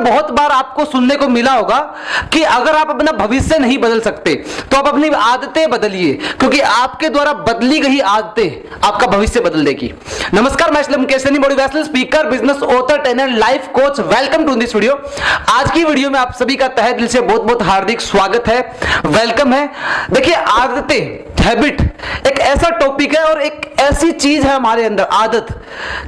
बहुत बार आपको सुनने को मिला होगा कि अगर आप अपना भविष्य नहीं बदल सकते तो आप अपनी आदतें बदलिए, क्योंकि आपके द्वारा बदली गई आदतें आपका भविष्य बदल देगी। नमस्कार, मैं Islam Kesani, motivational speaker, business author, trainer, life coach. Welcome to this video. आज की वीडियो में आप सभी का तहे दिल से बहुत बहुत हार्दिक स्वागत है, वेलकम है। देखिए, आदतें, हैबिट एक ऐसा टॉपिक है और एक ऐसी चीज है हमारे अंदर, आदत,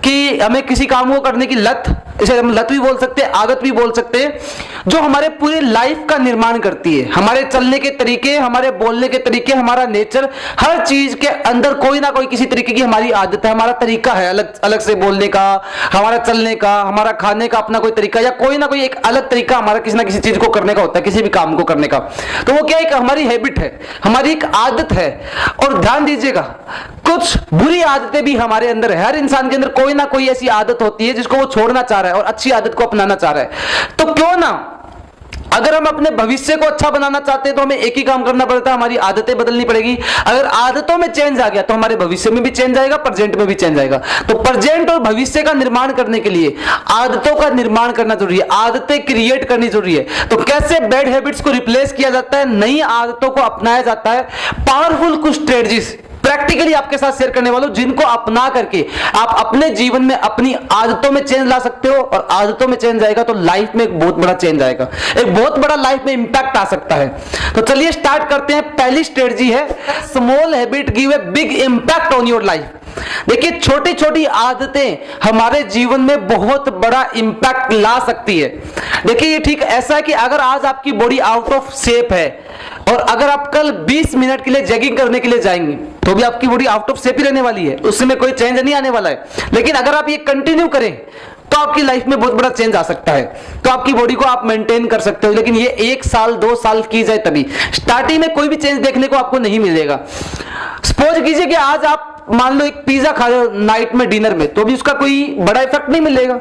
कि हमें किसी काम को करने की लत, इसे हम लत भी बोल सकते हैं, आदत भी बोल सकते हैं, जो हमारे पूरी लाइफ का निर्माण करती है। हमारे चलने के तरीके, हमारे बोलने के तरीके, हमारा नेचर, हर चीज के अंदर कोई ना कोई किसी तरीके की हमारी आदत है, हमारा तरीका है अलग अलग से बोलने का, हमारा चलने का, हमारा खाने का अपना कोई तरीका, या कोई ना कोई एक अलग तरीका हमारा किसी ना किसी चीज को करने का होता है, किसी भी काम को करने का। तो वो क्या, एक हमारी हैबिट है, हमारी एक आदत है। और ध्यान दीजिएगा, कुछ बुरी आदतें भी हमारे अंदर है। हर इंसान के अंदर कोई ना कोई ऐसी आदत होती है जिसको वो छोड़ना चाह रहा है और अच्छी आदत को अपनाना चाह रहा है। तो क्यों ना, अगर हम अपने भविष्य को अच्छा बनाना चाहते हैं तो हमें एक ही काम करना पड़ता है, हमारी आदतें बदलनी पड़ेगी। अगर आदतों में चेंज आ गया तो हमारे भविष्य में भी चेंज आएगा, प्रेजेंट में भी चेंज आएगा। तो प्रेजेंट और भविष्य का निर्माण करने के लिए आदतों का निर्माण करना जरूरी है, आदतें क्रिएट करनी जरूरी है। तो कैसे बैड हैबिट्स को रिप्लेस किया जाता है, नई आदतों को अपनाया जाता है, पावरफुल कुछ स्ट्रेटजीज प्रैक्टिकली आपके साथ शेयर करने वालों, जिनको अपना करके आप अपने जीवन में अपनी आदतों में चेंज ला सकते हो। और आदतों में चेंज आएगा तो लाइफ में एक बहुत बड़ा चेंज आएगा, एक बहुत बड़ा लाइफ में इंपैक्ट आ सकता है। तो चलिए स्टार्ट करते हैं। पहली स्ट्रेटजी है, small habit give a big impact on your life. देखिए, छोटी छोटी आदतें हमारे जीवन में बहुत बड़ा इंपैक्ट ला सकती है। देखिए, ये ठीक ऐसा है कि अगर आज आपकी बॉडी आउट ऑफ शेप है और अगर आप कल 20 मिनट के लिए जॉगिंग करने के लिए जाएंगे तो भी आपकी बॉडी आउट ऑफ शेप ही रहने वाली है, उसमें कोई चेंज नहीं आने वाला है। लेकिन अगर आप ये कंटिन्यू करें तो आपकी लाइफ में बहुत बड़ा चेंज आ सकता है। तो आपकी बॉडी को आप मेंटेन कर सकते हो, लेकिन ये 1 साल 2 साल की जाए तभी। स्टार्टिंग में कोई भी चेंज देखने को आपको नहीं मिलेगा। सपोज कीजिए कि आज आप मान लो एक पिज्जा खा रहे हो नाइट में, डिनर में, तो भी उसका कोई बड़ा इफेक्ट नहीं मिलेगा।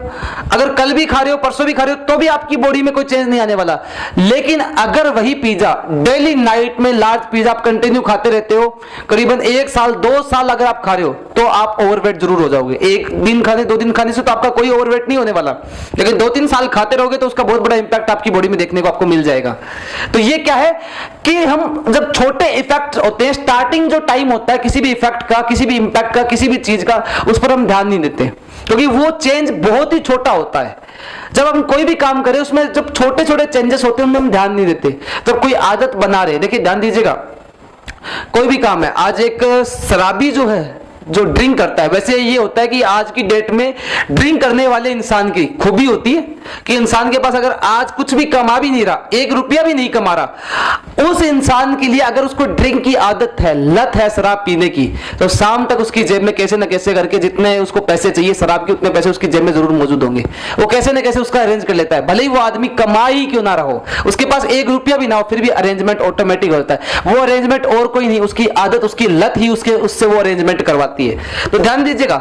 अगर कल भी खा रहे हो, परसों भी खा रहे हो, तो भी आपकी बॉडी में कोई चेंज नहीं आने वाला। लेकिन अगर वही पिज्जा डेली नाइट में लार्ज पिज्जा आप कंटिन्यू खाते रहते हो, करीबन 1 साल 2 साल अगर आप खा रहे हो, तो आप ओवरवेट जरूर हो जाओगे। 1 दिन खाने 2 दिन खाने से तो आपका कोई ओवरवेट नहीं होने वाला, लेकिन 2-3 साल खाते रहोगे तो उसका बहुत बड़ा इंपैक्ट आपकी बॉडी में देखने को आपको मिल जाएगा। तो ये क्या है कि हम जब छोटे इफेक्ट होते हैं, स्टार्टिंग जो टाइम होता है किसी भी इफेक्ट का, किसी भी इंपैक्ट का, किसी भी चीज का, उस पर हम ध्यान नहीं देते, क्योंकि वो चेंज बहुत ही छोटा होता है। जब हम कोई भी काम करें उसमें जब छोटे छोटे चेंजेस होते हैं उनमें हम ध्यान नहीं देते। जब कोई आदत बना रहे, देखिए ध्यान दीजिएगा, कोई भी काम है, आज एक शराबी जो है, जो ड्रिंक करता है, वैसे ये होता है कि आज की डेट में ड्रिंक करने वाले इंसान की खूबी होती है कि इंसान के पास अगर आज कुछ भी कमा भी नहीं रहा, 1 रुपया भी नहीं कमा रहा, उस इंसान के लिए अगर उसको ड्रिंक की आदत है, लत है शराब पीने की, तो शाम तक उसकी जेब में कैसे न कैसे करके जितने उसको पैसे चाहिए शराब के, उतने पैसे उसकी जेब में जरूर मौजूद होंगे। वो कैसे न कैसे उसका अरेंज कर लेता है, भले ही वो आदमी कमा ही क्यों ना रहो, उसके पास 1 रुपया भी ना हो, फिर भी अरेंजमेंट ऑटोमेटिक होता है। वो अरेंजमेंट और कोई नहीं, उसकी आदत, उसकी लत ही उससे वो अरेंजमेंट करवाती है। तो ध्यान दीजिएगा,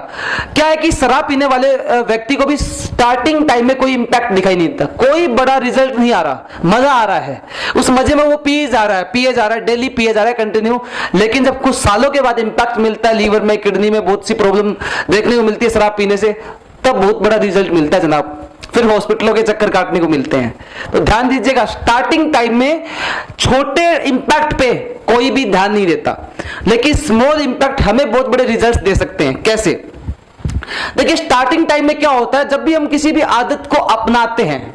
क्या है कि शराब पीने वाले व्यक्ति को भी स्टार्टिंग टाइम में कोई इंपैक्ट दिखाई नहीं देता, कोई बड़ा रिजल्ट नहीं आ रहा, मजा आ रहा है, उस मजे में वो पिए जा रहा है, डेली पिए जा रहा है कंटिन्यू। लेकिन जब कुछ सालों के बाद इंपैक्ट मिलता है, लीवर में, किडनी में बहुत सी प्रॉब्लम देखने को मिलती है शराब पीने से, तब बहुत बड़ा रिजल्ट मिलता है जनाब, फिर हॉस्पिटलों के चक्कर काटने को मिलते हैं। तो ध्यान दीजिएगा, स्टार्टिंग टाइम में छोटे इंपैक्ट पे कोई भी ध्यान नहीं देता, लेकिन स्मॉल इंपैक्ट हमें बहुत बड़े रिजल्ट्स दे सकते हैं। कैसे? देखिए, स्टार्टिंग टाइम में क्या होता है, जब भी हम किसी भी आदत को अपनाते हैं,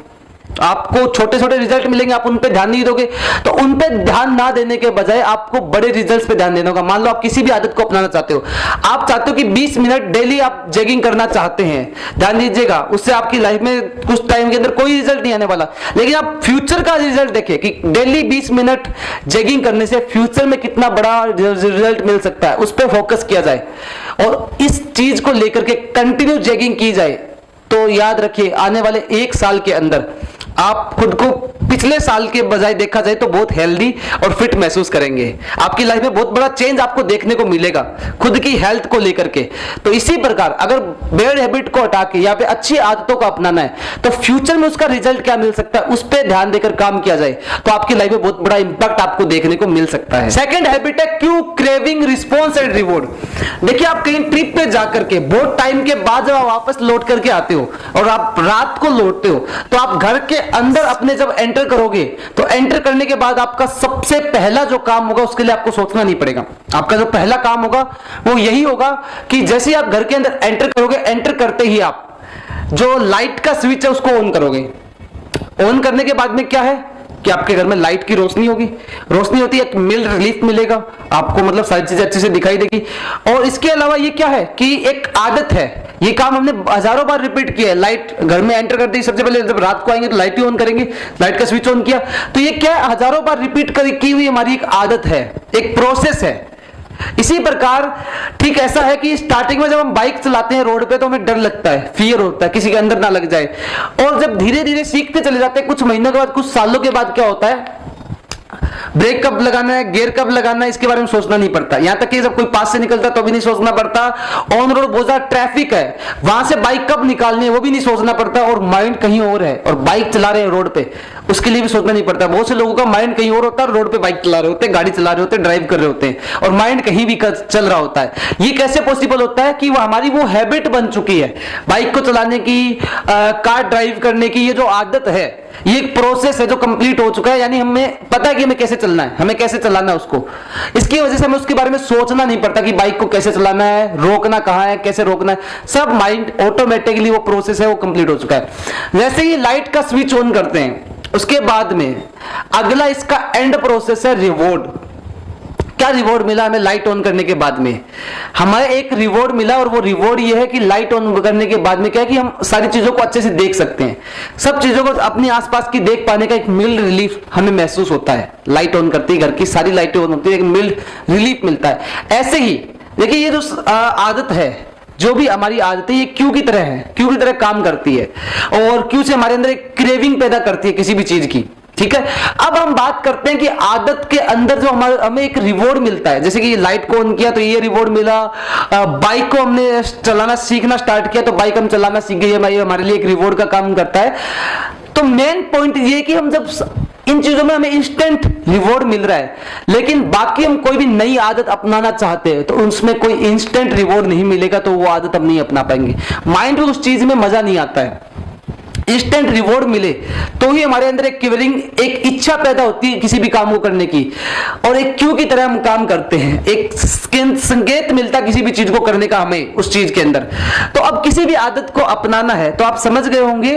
आपको छोटे छोटे रिजल्ट मिलेंगे, आप उन पे ध्यान नहीं दोगे, तो उन पे ध्यान ना देने के बजाय आपको बड़े रिजल्ट्स पे ध्यान देना होगा। मान लो आप किसी भी आदत को अपनाना चाहते हो, आप चाहते हो कि 20 मिनट डेली आप जॉगिंग करना चाहते हैं, ध्यान दीजिएगा, उससे आपकी लाइफ में कुछ टाइम के अंदर कोई रिजल्ट नहीं आने वाला, लेकिन आप फ्यूचर का रिजल्ट देखिए कि डेली 20 मिनट जॉगिंग करने से फ्यूचर में कितना बड़ा रिजल्ट मिल सकता है, उस पर फोकस किया जाए और इस चीज को लेकर के कंटिन्यू जॉगिंग की जाए, तो याद रखिए आने वाले 1 साल के अंदर आप खुद को पिछले साल के बजाय देखा जाए तो बहुत हेल्दी और फिट महसूस करेंगे। आपकी लाइफ में बहुत बड़ा चेंज आपको देखने को मिलेगा खुद की हेल्थ को लेकर के। तो इसी प्रकार अगर बैड हैबिट को हटा के यहाँ पे अच्छी आदतों को अपनाना है तो फ्यूचर में उसका रिजल्ट क्या मिल सकता है उस पर ध्यान देकर काम किया जाए तो आपकी लाइफ में बहुत बड़ा इंपैक्ट आपको देखने को मिल सकता है। सेकंड हैबिट है Q craving response and reward. देखिए आप कहीं ट्रिप पे जाकर के बहुत टाइम के बाद जब आप वापस लौट करके आते हो और आप रात को लौटते हो तो आप घर के अंदर अपने जब एंटर करोगे तो एंटर करने के बाद आपका सबसे पहला जो काम होगा उसके लिए आपको सोचना नहीं पड़ेगा। आपका जो पहला काम होगा वो यही होगा कि जैसे ही आप घर के अंदर एंटर करोगे, एंटर करते ही आप जो लाइट का स्विच है उसको ऑन करोगे। ऑन करने के बाद में क्या है कि आपके घर में लाइट की रोशनी होगी, रोशनी होती है, एक मिल्ड रिलीफ मिलेगा आपको, मतलब सारी चीजें अच्छे से दिखाई देगी। और इसके अलावा ये क्या है कि एक आदत है, ये काम हमने हजारों बार रिपीट किया है। लाइट घर में एंटर करते ही सबसे पहले जब रात को आएंगे तो लाइट ही ऑन करेंगे, लाइट का स्विच ऑन किया, तो ये क्या है, हजारों बार रिपीट की हुई हमारी एक आदत है, एक प्रोसेस है। इसी प्रकार ठीक ऐसा है कि स्टार्टिंग में जब हम बाइक चलाते हैं रोड पे तो हमें डर लगता है, फियर होता है किसी के अंदर ना लग जाए। और जब धीरे धीरे सीखते चले जाते हैं, कुछ महीनों के बाद, कुछ सालों के बाद क्या होता है, ब्रेक कब लगाना है, गियर कब लगाना है, इसके बारे में सोचना नहीं पड़ता। यहां तक कि जब कोई पास से निकलता तो भी नहीं सोचना पड़ता। ऑन रोड बहुत ज्यादा ट्रैफिक है, वहां से बाइक कब निकालनी है वो भी नहीं सोचना पड़ता, और माइंड कहीं और है और बाइक चला रहे हैं रोड पे, उसके लिए भी सोचना नहीं पड़ता। बहुत से लोगों का माइंड कहीं और होता है, रोड पे बाइक चला रहे होते हैं, गाड़ी चला रहे होते हैं, ड्राइव कर रहे होते हैं और माइंड कहीं भी चल रहा होता है। ये कैसे पॉसिबल होता है कि वो हमारी वो हैबिट बन चुकी है, बाइक को चलाने की, कार ड्राइव करने की, ये जो आदत है, ये एक प्रोसेस है जो कंप्लीट हो चुका है। यानी हमें पता है कि हमें कैसे चलना है, हमें कैसे चलाना है उसको, इसकी वजह से हमें उसके बारे में सोचना नहीं पड़ता कि बाइक को कैसे चलाना है, रोकना कहां है, कैसे रोकना है, सब माइंड ऑटोमेटिकली वो प्रोसेस है वो कंप्लीट हो चुका है। जैसे ही लाइट का स्विच ऑन करते हैं उसके बाद में अगला इसका एंड प्रोसेस है रिवॉर्ड। क्या रिवॉर्ड मिला हमें लाइट ऑन करने के बाद में, हमें एक रिवॉर्ड मिला, और वो रिवॉर्ड ये है कि लाइट ऑन करने के बाद में क्या है कि हम सारी चीजों को अच्छे से देख सकते हैं, सब चीजों को अपने आसपास की देख पाने का एक मिल्ड रिलीफ हमें महसूस होता है। लाइट ऑन करते ही घर की सारी लाइटें ऑन होती है, एक मिल्ड रिलीफ मिलता है। ऐसे ही देखिए ये जो आदत है, जो भी हमारी आदतें, ये क्यू की तरह है, क्यू की तरह काम करती है और क्यू से हमारे अंदर एक क्रेविंग पैदा करती है किसी भी चीज की। ठीक है, अब हम बात करते हैं कि आदत के अंदर जो हमें एक रिवॉर्ड मिलता है, जैसे कि लाइट को ऑन किया तो ये रिवॉर्ड मिला, बाइक को हमने चलाना सीखना स्टार्ट किया तो बाइक हम चलाना सीख गए, हमारे लिए एक रिवॉर्ड का काम करता है। तो मेन पॉइंट ये कि हम जब इन चीजों में हमें इंस्टेंट रिवॉर्ड मिल रहा है, लेकिन बाकी हम कोई भी नई आदत अपनाना चाहते हैं तो उसमें कोई इंस्टेंट रिवॉर्ड नहीं मिलेगा, तो वो आदत हम नहीं अपना पाएंगे। माइंड को उस चीज में मजा नहीं आता है, इंस्टेंट रिवॉर्ड मिले तो ही हमारे अंदर एक क्विवरिंग, एक इच्छा पैदा होती है किसी भी काम को करने की, और एक क्यू की तरह हम काम करते हैं, एक संकेत मिलता है किसी भी चीज को करने का हमें उस चीज के अंदर। तो अब किसी भी आदत को अपनाना है तो आप समझ गए होंगे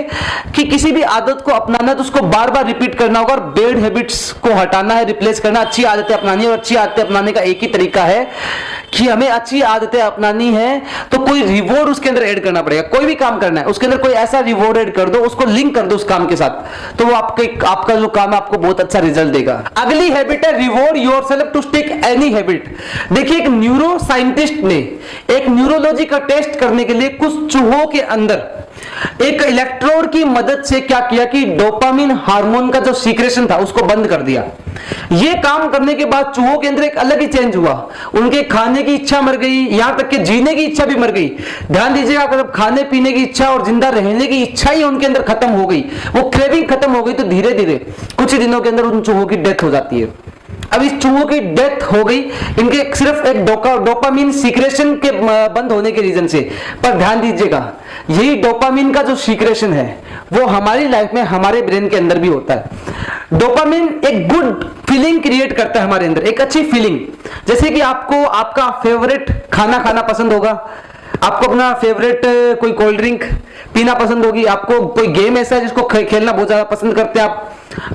कि किसी भी आदत को अपनाना है तो उसको बार बार रिपीट करना होगा, और बैड हैबिट्स को हटाना है, रिप्लेस करना, अच्छी आदतें अपनानी है। और अच्छी आदतें अपनाने का एक ही तरीका है कि हमें अच्छी आदतें अपनानी है तो कोई रिवॉर्ड उसके अंदर ऐड करना पड़ेगा। कोई भी काम करना है उसके अंदर कोई ऐसा रिवॉर्ड ऐड कर दो, उसको लिंक कर दो उस काम के साथ, तो वो आपका जो काम है आपको बहुत अच्छा रिजल्ट देगा। अगली हैबिट है reward yourself to stick any habit. देखिए एक न्यूरो साइंटिस्ट ने एक न्यूरोलॉजी का टेस्ट करने के लिए कुछ चूहों के अंदर एक इलेक्ट्रोड की मदद से क्या किया कि डोपामिन हार्मोन का जो सीक्रेशन था उसको बंद कर दिया। ये काम करने के बाद चूहों के अंदर एक अलग ही चेंज हुआ, उनके खाने की इच्छा मर गई, यहां तक कि जीने की इच्छा भी मर गई। ध्यान दीजिएगा, अगर खाने पीने की इच्छा और जिंदा रहने की इच्छा ही उनके अंदर खत्म हो गई, वो क्रेविंग खत्म हो गई, तो धीरे धीरे कुछ ही दिनों के अंदर उन चूहों की डेथ हो जाती है। अब इस चूहों की डेथ हो गई इनके सिर्फ एक डोपामिन सीक्रेशन के बंद होने के रीजन से। पर ध्यान दीजिएगा, यही डोपामिन का जो सीक्रेशन है वो हमारी लाइफ में, हमारे ब्रेन के अंदर भी होता है। डोपामिन एक गुड फीलिंग क्रिएट करता है हमारे अंदर, एक अच्छी फीलिंग। जैसे कि आपको आपका फेवरेट खाना खाना पसंद होगा, आपको अपना फेवरेट कोई कोल्ड ड्रिंक पीना पसंद होगी, आपको कोई गेम ऐसा है जिसको खेलना बहुत ज्यादा पसंद करते हैं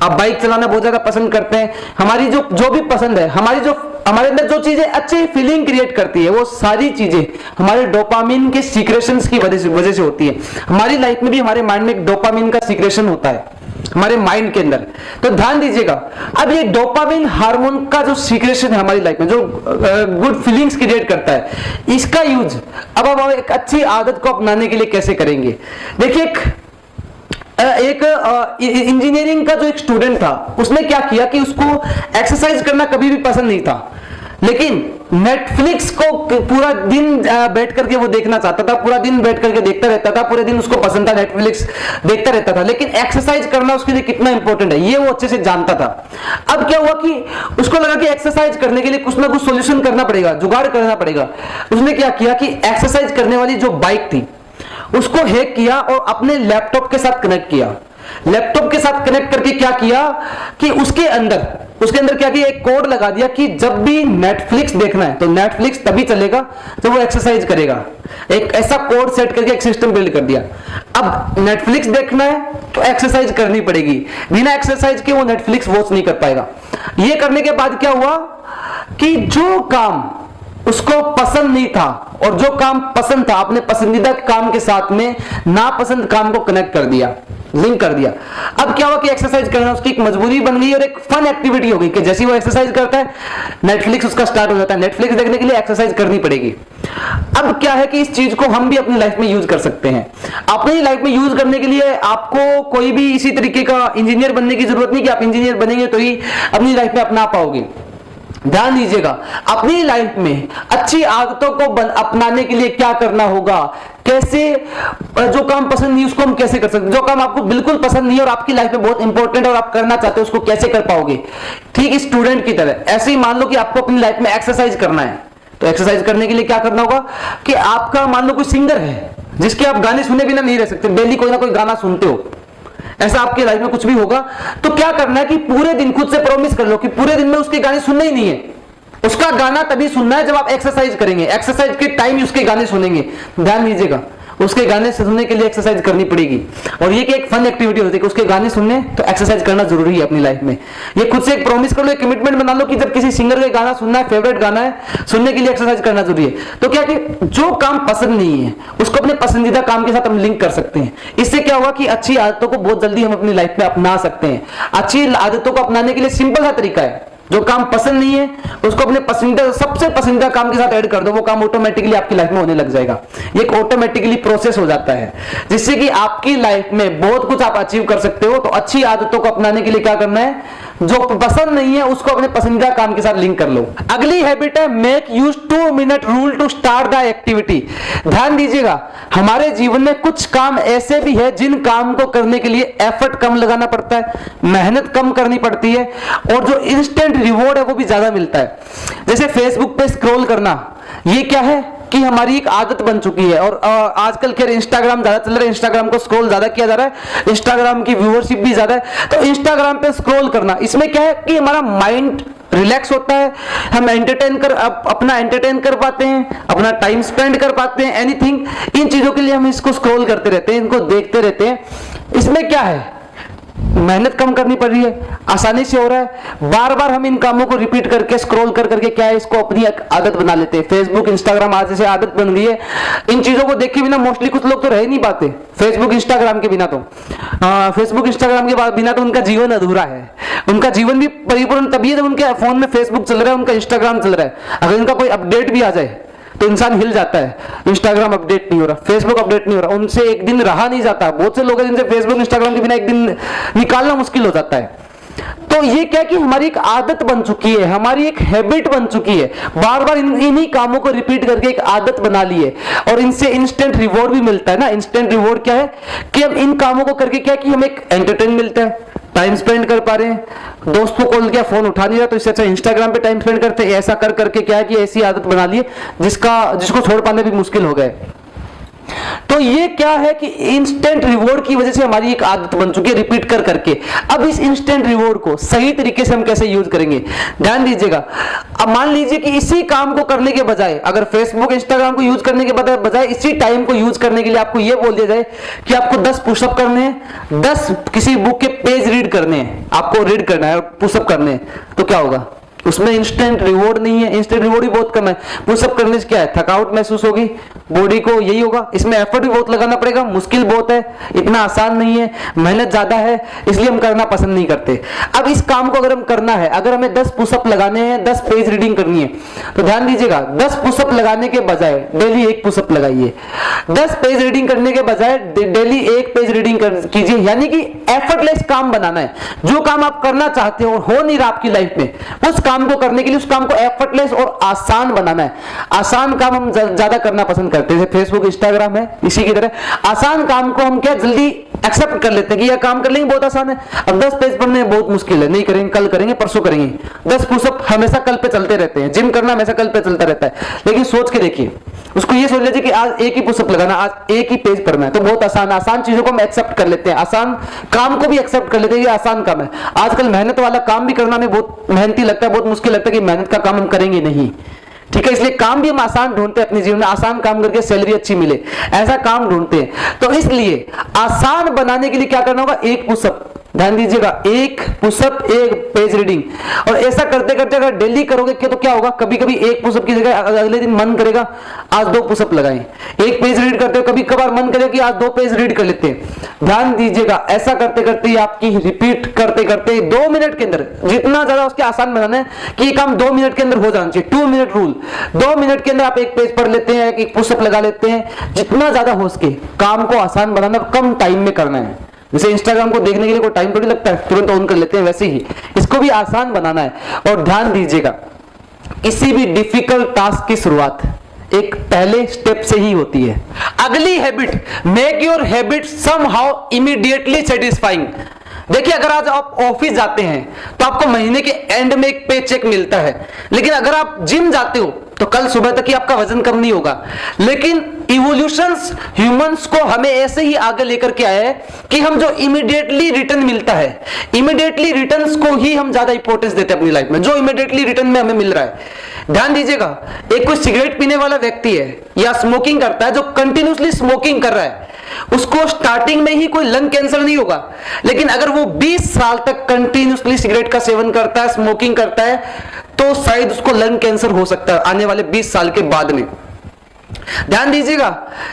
आप बाइक चलाना बहुत ज्यादा पसंद करते हैं। हमारी जो भी पसंद है, हमारे अंदर जो चीजें अच्छी फीलिंग क्रिएट करती है, वो सारी चीजें हमारे डोपामिन के सीक्रेशंस की वजह से होती है। हमारी लाइफ में भी हमारे माइंड में एक डोपामिन का सीक्रेशन होता है हमारे माइंड के अंदर। तो ध्यान दीजिएगा, अब ये डोपामिन हार्मोन का जो सीक्रेशन है हमारी लाइफ में, जो गुड फीलिंग्स क्रिएट करता है, इसका यूज अब हम एक अच्छी आदत को अपनाने के लिए कैसे करेंगे। देखिए एक इंजीनियरिंग का जो एक स्टूडेंट था, उसने क्या किया कि उसको एक्सरसाइज करना कभी भी पसंद नहीं था, लेकिन नेटफ्लिक्स को पूरा दिन बैठ करके वो देखना चाहता था, पूरा दिन बैठ करके देखता रहता था, पूरे दिन उसको पसंद था, नेटफ्लिक्स देखता रहता था, लेकिन एक्सरसाइज करना उसके लिए कितना इंपॉर्टेंट है ये वो अच्छे से जानता था। अब क्या हुआ कि उसको लगा कि एक्सरसाइज करने के लिए कुछ ना कुछ सोल्यूशन करना पड़ेगा, जुगाड़ करना पड़ेगा। उसने क्या किया कि एक्सरसाइज करने वाली जो बाइक थी उसको हैक किया और अपने लैपटॉप के साथ कनेक्ट किया। लैपटॉप के साथ कनेक्ट करके क्या किया कि उसके अंदर क्या किया, एक कोड लगा दिया कि जब भी नेटफ्लिक्स देखना है तो नेटफ्लिक्स तभी चलेगा जब वो एक्सरसाइज करेगा। एक ऐसा कोड सेट करके एक सिस्टम बिल्ड कर दिया। अब नेटफ्लिक्स देखना है तो एक्सरसाइज करनी पड़ेगी, बिना एक्सरसाइज के वो नेटफ्लिक्स वॉच नहीं कर पाएगा। ये करने के बाद क्या हुआ कि जो काम उसको पसंद नहीं था और जो काम पसंद था, अपने पसंदीदा काम के साथ में नापसंद काम को कनेक्ट कर दिया, लिंक कर दिया। अब क्या हुआ कि एक्सरसाइज करना उसकी एक मजबूरी बन गई और एक फन एक्टिविटी हो गई कि जैसे वो एक्सरसाइज करता है नेटफ्लिक्स उसका स्टार्ट हो जाता है। नेटफ्लिक्स देखने के लिए एक्सरसाइज करनी पड़ेगी। अब क्या है कि इस चीज को हम भी अपनी लाइफ में यूज कर सकते हैं। अपनी लाइफ में यूज करने के लिए आपको कोई भी इसी तरीके का इंजीनियर बनने की जरूरत नहीं कि आप इंजीनियर बनेंगे तो ही अपनी लाइफ में अपना पाओगे। ध्यान दीजिएगा, अपनी लाइफ में अच्छी आदतों को अपनाने के लिए क्या करना होगा, कैसे, जो काम पसंद नहीं उसको हम कैसे कर सकते, जो काम आपको बिल्कुल पसंद नहीं और आपकी लाइफ में बहुत इंपॉर्टेंट और आप करना चाहते हो उसको कैसे कर पाओगे। ठीक स्टूडेंट की तरह ऐसे ही मान लो कि आपको अपनी लाइफ में एक्सरसाइज करना है, तो एक्सरसाइज करने के लिए क्या करना होगा कि आपका मान लो कोई सिंगर है जिसके आप गाने सुने बिना नहीं रह सकते, डेली कोई ना कोई गाना सुनते हो, ऐसा आपके लाइफ में कुछ भी होगा, तो क्या करना है कि पूरे दिन खुद से प्रॉमिस कर लो कि पूरे दिन में उसके गाने सुनने ही नहीं है। उसका गाना तभी सुनना है जब आप एक्सरसाइज करेंगे, एक्सरसाइज के टाइम ही उसके गाने सुनेंगे। ध्यान दीजिएगा, उसके गाने सुनने के लिए एक्सरसाइज करनी पड़ेगी। और ये कि एक फन एक्टिविटी होती है कि उसके गाने सुनने तो एक्सरसाइज करना जरूरी है अपनी लाइफ में। ये खुद से एक प्रॉमिस कर लो, एक कमिटमेंट बना लो कि जब किसी सिंगर का गाना सुनना है, फेवरेट गाना है, सुनने के लिए एक्सरसाइज करना जरूरी है। तो क्या कि जो काम पसंद नहीं है उसको अपने पसंदीदा काम के साथ हम लिंक कर सकते हैं। इससे क्या होगा कि अच्छी आदतों को बहुत जल्दी हम अपनी लाइफ में अपना सकते हैं। अच्छी आदतों को अपनाने के लिए सिंपल सा तरीका है, जो काम पसंद नहीं है उसको अपने पसंदीदा, सबसे पसंदीदा काम के साथ ऐड कर दो, वो काम ऑटोमेटिकली आपकी लाइफ में होने लग जाएगा। ये एक ऑटोमेटिकली प्रोसेस हो जाता है जिससे कि आपकी लाइफ में बहुत कुछ आप अचीव कर सकते हो। तो अच्छी आदतों को अपनाने के लिए क्या करना है, जो पसंद नहीं है उसको अपने पसंदीदा काम के साथ लिंक कर लो। अगली हैबिट है make use 2 minute rule to start the activity. ध्यान दीजिएगा, हमारे जीवन में कुछ काम ऐसे भी है जिन काम को करने के लिए एफर्ट कम लगाना पड़ता है, मेहनत कम करनी पड़ती है और जो इंस्टेंट रिवॉर्ड है वो भी ज्यादा मिलता है। जैसे फेसबुक पे स्क्रॉल करना, ये क्या है कि हमारी एक आदत बन चुकी है। और आजकल खैर इंस्टाग्राम ज्यादा चल रहा है, इंस्टाग्राम को स्क्रॉल ज्यादा किया जा रहा है, इंस्टाग्राम की व्यूअरशिप भी ज्यादा है। तो इंस्टाग्राम पे स्क्रॉल करना, इसमें क्या है कि हमारा माइंड रिलैक्स होता है, हम अपना एंटरटेन कर पाते हैं, अपना टाइम स्पेंड कर पाते हैं, एनीथिंग, इन चीजों के लिए हम इसको स्क्रॉल करते रहते हैं, इनको देखते रहते हैं। इसमें क्या है, मेहनत कम करनी पड़ रही है, आसानी से हो रहा है। बार बार हम इन कामों को रिपीट करके स्क्रॉल कर करके क्या है, इसको अपनी एक आदत बना लेते हैं। फेसबुक इंस्टाग्राम आज जैसे आदत बन गई है, इन चीजों को देखे बिना मोस्टली कुछ लोग तो रह नहीं पाते। फेसबुक इंस्टाग्राम के बिना तो उनका जीवन अधूरा है। उनका जीवन भी परिपूर्ण तभी है जब उनके फोन में फेसबुक चल रहा है, उनका इंस्टाग्राम चल रहा है। अगर इनका कोई अपडेट भी आ जाए तो इंसान हिल जाता है, इंस्टाग्राम अपडेट नहीं हो रहा, फेसबुक अपडेट नहीं हो रहा, उनसे एक दिन रहा नहीं जाता। बहुत से लोग हैं जिनसे फेसबुक इंस्टाग्राम के बिना एक दिन निकालना मुश्किल हो जाता है। तो ये क्या कि हमारी एक आदत बन चुकी है, हमारी एक हैबिट बन चुकी है, बार बार इन्हीं कामों को रिपीट करके एक आदत बना ली है। और इनसे इंस्टेंट रिवॉर्ड भी मिलता है ना। इंस्टेंट रिवॉर्ड क्या है कि हम इन कामों को करके क्या कि हमें एक एंटरटेन मिलता है, टाइम स्पेंड कर पा रहे हैं, दोस्त को कॉल किया फोन उठा नहीं रहा तो इससे अच्छा इंस्टाग्राम पे टाइम स्पेंड करते हैं। ऐसा कर करके क्या है कि ऐसी आदत बना ली है जिसको छोड़ पाने भी मुश्किल हो गए। तो ये क्या है कि इंस्टेंट रिवॉर्ड की वजह से हमारी एक आदत बन चुकी है रिपीट कर करके। अब इस इंस्टेंट रिवॉर्ड को सही तरीके से हम कैसे यूज करेंगे, ध्यान दीजिएगा। अब मान लीजिए कि इसी काम को करने के बजाय, अगर फेसबुक इंस्टाग्राम को यूज करने के बजाय इसी टाइम को यूज करने के लिए आपको यह बोल दिया जाए कि आपको 10 पुशअप करने हैं, 10 किसी बुक के पेज रीड करने हैं, आपको रीड करना है और पुशअप करने हैं, तो क्या होगा? उसमें इंस्टेंट रिवॉर्ड नहीं है, इंस्टेंट रिवॉर्ड भी बहुत कम है। पुशअप करने से क्या है, थकावट महसूस होगी बॉडी को, यही होगा। इसमें एफर्ट भी बहुत लगाना पड़ेगा, मुश्किल बहुत है, इतना आसान नहीं है, मेहनत ज्यादा है, इसलिए हम करना पसंद नहीं करते। अब इस काम को अगर हम करना है, अगर हमें 10 पुशअप लगाने हैं, 10 पेज रीडिंग करनी है, तो ध्यान दीजिएगा 10 पुशअप लगाने के बजाय डेली 1 पुशअप लगाइए। 10 पेज रीडिंग करने के बजाय डेली 1 पेज रीडिंग कीजिए, यानी कि एफर्टलेस काम बनाना है। जो काम आप करना चाहते हो नहीं रहा आपकी लाइफ में, उस काम को करने के लिए उस काम को एफर्टलेस और आसान बनाना है। आसान काम हम ज्यादा करना पसंद करते हैं, फेसबुक इंस्टाग्राम है, इसी की तरह आसान काम को हम क्या जल्दी एक्सेप्ट कर लेते हैं कि यह काम कर लेंगे, बहुत आसान है। अब 10 पेज पढ़ने बहुत मुश्किल है, नहीं करेंगे, कल करेंगे, परसों करेंगे। 10 पुशअप हमेशा कल पे चलते रहते हैं, जिम करना हमेशा कल पे चलता रहता है। लेकिन सोच के देखिए, उसको ये सोच लीजिए कि आज 1 ही पुशअप लगाना, आज 1 ही पेज पढ़ना है, तो बहुत आसान चीजों को हम एक्सेप्ट कर लेते हैं, आसान काम को भी एक्सेप्ट कर लेते हैं, ये आसान काम है। आजकल मेहनत वाला काम भी करना हमें बहुत मेहनती लगता है, बहुत मुश्किल लगता है कि मेहनत का काम हम करेंगे नहीं, ठीक है। इसलिए काम भी हम आसान ढूंढते हैं अपने जीवन में, आसान काम करके सैलरी अच्छी मिले, ऐसा काम ढूंढते हैं। तो इसलिए आसान बनाने के लिए क्या करना होगा, 1 पुशअप, ध्यान दीजिएगा, 1 पुशअप 1 पेज रीडिंग। और ऐसा करते करते अगर डेली करोगे तो क्या होगा, कभी कभी 1 पुशअप की जगह अगले दिन मन करेगा आज 2 पुशअप लगाएं। 1 पेज रीड करते हो, कभी कभार मन करेगा कि आज 2 पेज रीड कर लेते हैं। ध्यान दीजिएगा, ऐसा करते करते आपकी रिपीट करते करते 2 मिनट के अंदर, जितना ज्यादा उसके आसान बनाना है कि ये काम 2 मिनट के अंदर हो जाना चाहिए, 2 मिनट रूल। 2 मिनट के अंदर आप 1 पेज पढ़ लेते हैं, 1 पुशअप लगा लेते हैं। जितना ज्यादा हो सके काम को आसान बनाना, कम टाइम में करना है। जैसे इंस्टाग्राम को देखने के लिए कोई टाइम थोड़ी लगता है, तुरंत ऑन कर लेते हैं, वैसे ही इसको भी आसान बनाना है। और ध्यान दीजिएगा, किसी भी डिफिकल्ट टास्क की शुरुआत एक पहले स्टेप से ही होती है। अगली habit, make your habit somehow immediately satisfying. देखिए, अगर आज आप ऑफिस जाते हैं तो आपको महीने के एंड में एक पे चेक मिलता है, लेकिन अगर आप जिम जाते हो तो कल सुबह तक ही आपका वजन कम नहीं होगा। लेकिन इवोल्यूशंस ह्यूमंस को हमें ऐसे ही आगे लेकर के आया है कि हम जो इमीडिएटली रिटर्न मिलता है, इमीडिएटली रिटर्न्स को ही हम ज्यादा इंपॉर्टेंस देते हैं अपनी लाइफ में, जो इमीडिएटली रिटर्न में हमें मिल रहा है। ध्यान दीजिएगा, एक कोई सिगरेट पीने वाला व्यक्ति है या स्मोकिंग करता है, जो कंटिन्यूसली स्मोकिंग कर रहा है, उसको स्टार्टिंग में ही कोई लंग कैंसर नहीं होगा। लेकिन अगर वो 20 साल तक कंटिन्यूसली सिगरेट का सेवन करता है, स्मोकिंग करता है, तो शायद उसको लंग कैंसर हो सकता है आने वाले 20 साल के बाद में। ध्यान दीजिएगा,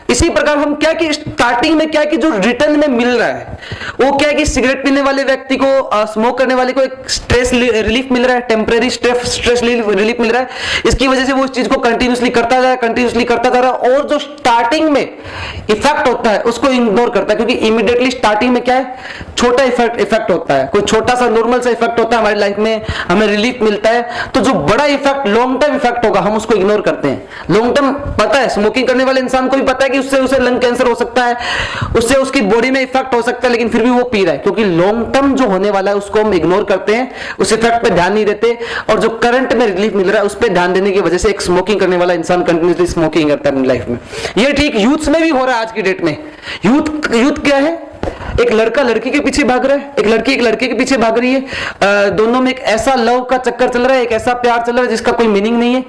इसी प्रकार हम क्या कि स्टार्टिंग में क्या कि जो रिटर्न में मिल रहा है वो क्या है कि सिगरेट पीने वाले व्यक्ति को, स्मोक करने वाले को एक स्ट्रेस रिलीफ मिल रहा है, टेम्परेरी स्ट्रेस रिलीफ मिल रहा है। इसकी वजह से वो इस चीज को कंटिन्यूसली करता जा रहा है, कंटिन्यूसली करता जा रहा है। और जो स्टार्टिंग में इफेक्ट होता है उसको इग्नोर करता है, क्योंकि इमीडिएटली स्टार्टिंग में क्या है, छोटा इफेक्ट होता है, कोई छोटा सा नॉर्मल सा इफेक्ट होता है हमारी लाइफ में, हमें रिलीफ मिलता है। तो जो बड़ा इफेक्ट, लॉन्ग टर्म इफेक्ट होगा, हम उसको इग्नोर करते हैं। लॉन्ग टर्म पता है, स्मोकिंग करने वाले इंसान को भी पता है कि उससे उसे लंग कैंसर हो सकता है, उससे उसकी बॉडी में इफेक्ट हो सकता है, लेकिन फिर भी वो पी रहा है, क्योंकि लॉन्ग टर्म जो होने वाला है उसको हम इग्नोर करते हैं, उस इफेक्ट पे ध्यान नहीं देते। और जो करंट में रिलीफ मिल रहा है उस पर ध्यान देने की वजह से एक स्मोकिंग करने वाला इंसान कंटिन्यूसली स्मोकिंग करता है अपनी लाइफ में। ये ठीक यूथ्स में भी हो रहा है आज की डेट में। यूथ क्या है, एक लड़का लड़की के पीछे भाग रहा है, एक लड़की एक लड़के के पीछे भाग रही है, दोनों में एक ऐसा लव का चक्कर चल रहा है, एक ऐसा प्यार चल रहा है जिसका कोई मीनिंग नहीं है,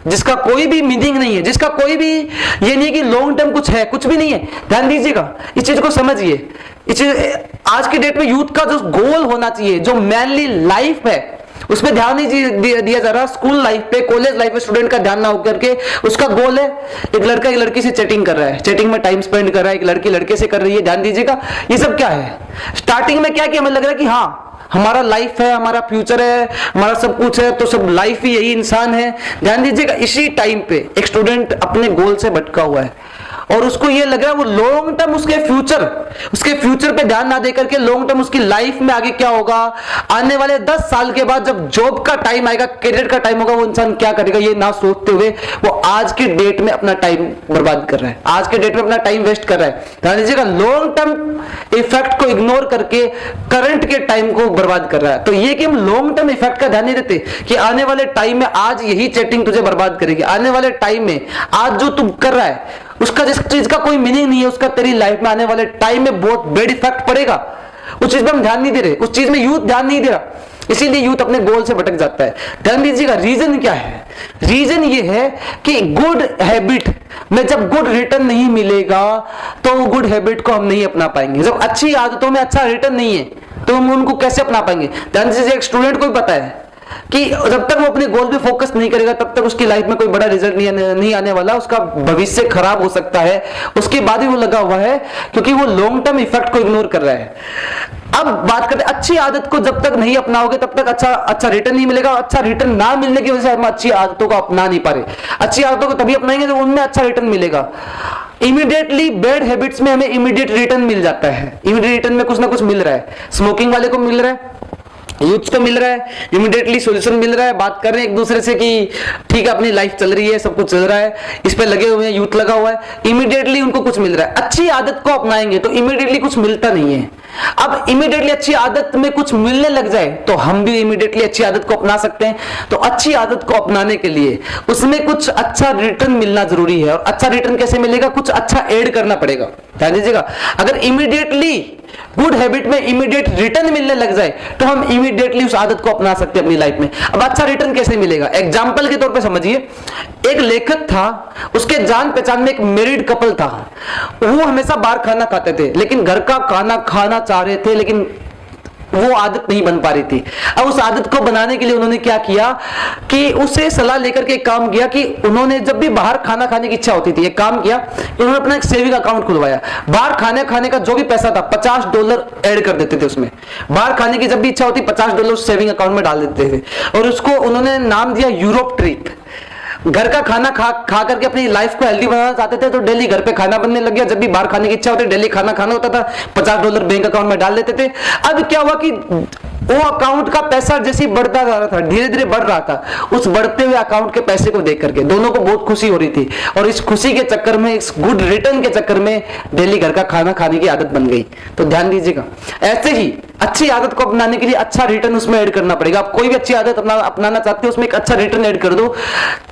जिसका कोई भी मीनिंग नहीं है, जिसका कोई भी ये नहीं कि लॉन्ग टर्म कुछ है, कुछ भी नहीं है। ध्यान दीजिएगा, इस चीज को समझिए। आज की डेट में यूथ का जो गोल होना चाहिए, जो मेनली लाइफ है, उसमें ध्यान नहीं दिया जा रहा। स्कूल लाइफ पे, कॉलेज लाइफ में स्टूडेंट का ध्यान ना होकर के उसका गोल है एक लड़का एक लड़की से चैटिंग कर रहा है, चैटिंग में टाइम स्पेंड कर रहा है, एक लड़की लड़के से कर रही है। ध्यान दीजिएगा, ये सब क्या है, स्टार्टिंग में क्या कि हमें लग रहा है कि हाँ हमारा लाइफ है, हमारा फ्यूचर है, हमारा सब कुछ है, तो सब लाइफ ही यही इंसान है। ध्यान दीजिएगा, इसी टाइम पे एक स्टूडेंट अपने गोल से भटका हुआ है और उसको ये लग रहा है वो लॉन्ग टर्म उसके फ्यूचर पे ध्यान ना देकर के लॉन्ग टर्म उसकी लाइफ में आगे क्या होगा, आने वाले 10 साल के बाद जब जॉब का टाइम आएगा, करियर का टाइम होगा, वो इंसान क्या करेगा, ये ना सोचते हुए वो आज के डेट में अपना टाइम बर्बाद कर रहा है, आज के डेट में अपना टाइम वेस्ट कर रहा है। ध्यान दीजिएगा, लॉन्ग टर्म इफेक्ट को इग्नोर करके करंट के टाइम को बर्बाद कर रहा है। तो ये कि हम लॉन्ग टर्म इफेक्ट का ध्यान नहीं देते कि आने वाले टाइम में आज यही चैटिंग तुझे बर्बाद करेगी, आने वाले टाइम में आज जो तू कर रहा है उसका जिस चीज का कोई मीनिंग नहीं है, उसका तेरी लाइफ में आने वाले टाइम में बहुत बैड इफेक्ट पड़ेगा। उस चीज में हम ध्यान नहीं दे रहे, उस चीज में यूथ ध्यान नहीं दे रहा, इसीलिए यूथ अपने गोल से भटक जाता है। ध्यान दीजिएगा, रीजन क्या है, रीजन ये है कि गुड हैबिट में जब गुड रिटर्न नहीं मिलेगा तो गुड हैबिट को हम नहीं अपना पाएंगे। जब अच्छी आदतों में अच्छा रिटर्न नहीं है तो हम उनको कैसे अपना पाएंगे। ध्यान दीजिए, एक स्टूडेंट को भी पता है कि जब तक वो अपने गोल पे फोकस नहीं करेगा तब तक उसकी लाइफ में कोई बड़ा रिजल्ट नहीं आने वाला, उसका भविष्य खराब हो सकता है। उसके बाद ही वो लगा हुआ है क्योंकि वो लॉन्ग टर्म इफेक्ट को इग्नोर कर रहा है। अब बात करते हैं अच्छी आदत को जब तक नहीं अपनाओगे तब तक अच्छा रिटर्न नहीं मिलेगा। अच्छा रिटर्न ना मिलने की वजह से हम अच्छी आदतों को अपना नहीं पा रहे। अच्छी आदतों को तभी अपनाएंगे जब उनमें अच्छा रिटर्न मिलेगा। इमीडिएटली बैड हैबिट्स में हमें इमीडिएट रिटर्न मिल जाता है, इमीडिएट रिटर्न में कुछ ना कुछ मिल रहा है। स्मोकिंग वाले को मिल रहा है, यूथ को मिल रहा है, इमीडिएटली सॉल्यूशन मिल रहा है। बात कर रहे हैं एक दूसरे से कि ठीक है अपनी लाइफ चल रही है, सब कुछ चल रहा है, इस पे लगे हुए हैं, यूथ लगा हुआ है, इमीडिएटली उनको कुछ मिल रहा है। अच्छी आदत को अपनाएंगे तो इमीडिएटली कुछ मिलता नहीं है। अब इमीडिएटली अच्छी आदत में कुछ मिलने लग जाए तो हम भी इमीडिएटली अच्छी आदत को अपना सकते हैं। तो अच्छी आदत को अपनाने के लिए उसमें कुछ अच्छा रिटर्न मिलना जरूरी है। और अच्छा रिटर्न कैसे मिलेगा? कुछ अच्छा ऐड करना पड़ेगा। ध्यान दीजिएगा, अगर इमीडिएटली गुड हैबिट में इमीडिएट रिटर्न मिलने लग जाए तो हम इमीडिएटली उस आदत को अपना सकते हैं अपनी लाइफ में। अब अच्छा रिटर्न कैसे मिलेगा? एग्जांपल के तौर पे समझिए, एक लेखक था, उसके जान पहचान में एक मैरिड कपल था। वो हमेशा बाहर खाना खाते थे लेकिन घर का खाना खाना चाह रहे थे, लेकिन वो आदत नहीं बन पा रही थी। अब उस आदत को बनाने के लिए उन्होंने क्या किया कि उससे सलाह लेकर के एक काम किया कि उन्होंने जब भी बाहर खाना खाने की इच्छा होती थी, एक काम किया कि उन्होंने अपना एक सेविंग अकाउंट खुलवाया। बाहर खाने का जो भी पैसा था $50 ऐड कर देते थे उसमें। बाहर खाने की जब भी इच्छा होती $50 सेविंग अकाउंट में डाल देते थे और उसको उन्होंने नाम दिया यूरोप ट्रिप। घर का खाना खा करके अपनी लाइफ को हेल्दी बनाना चाहते थे तो डेली घर पे खाना बनने लग गया। जब भी बाहर खाने की इच्छा होती डेली खाना खाना होता था, $50 बैंक अकाउंट में डाल देते थे। अब क्या हुआ कि वो अकाउंट का पैसा जैसे ही बढ़ता जा रहा था, धीरे धीरे बढ़ रहा था, उस बढ़ते हुए अकाउंट के पैसे को देख करके दोनों को बहुत खुशी हो रही थी। और इस खुशी के चक्कर में, इस गुड रिटर्न के चक्कर में डेली घर का खाना खाने की आदत बन गई। तो ध्यान दीजिएगा, ऐसे ही अच्छी आदत को अपनाने के लिए अच्छा रिटर्न उसमें ऐड करना पड़ेगा। आप कोई भी अच्छी आदत अपनाना चाहते हो उसमें एक अच्छा रिटर्न ऐड कर दो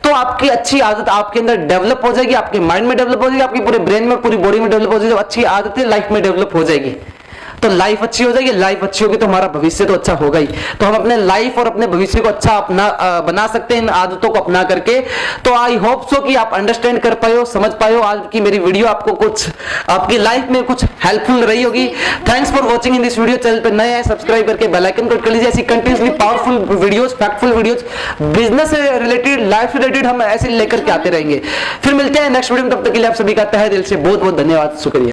तो आपकी अच्छी आदत आपके अंदर डेवलप हो जाएगी, आपके माइंड में डेवलप हो जाएगी, आपके पूरे ब्रेन में, पूरी बॉडी में डेवलप हो जाएगी। अच्छी आदतें लाइफ में डेवलप हो जाएगी तो लाइफ अच्छी हो जाएगी। लाइफ अच्छी होगी तो हमारा भविष्य तो अच्छा होगा ही। तो हम अपने लाइफ और अपने भविष्य को अच्छा बना सकते हैं इन आदतों को अपना करके। तो आई होप सो कि आप अंडरस्टैंड कर पाए हो, समझ पाए हो। आज की मेरी वीडियो आपको कुछ आपकी लाइफ में कुछ हेल्पफुल रही होगी। Thanks for watching in this video. Channel पर नए हैं सब्सक्राइब करके बेल आइकन क्लिक कर लीजिए। ऐसी continuously powerful videos, factful videos, business से रिलेटेड, लाइफ से रिलेटेड हम ऐसे लेकर के आते रहेंगे। फिर मिलते हैं नेक्स्ट वीडियो में, तब तक के लिए आप सभी का तहे दिल से बहुत बहुत धन्यवाद, शुक्रिया।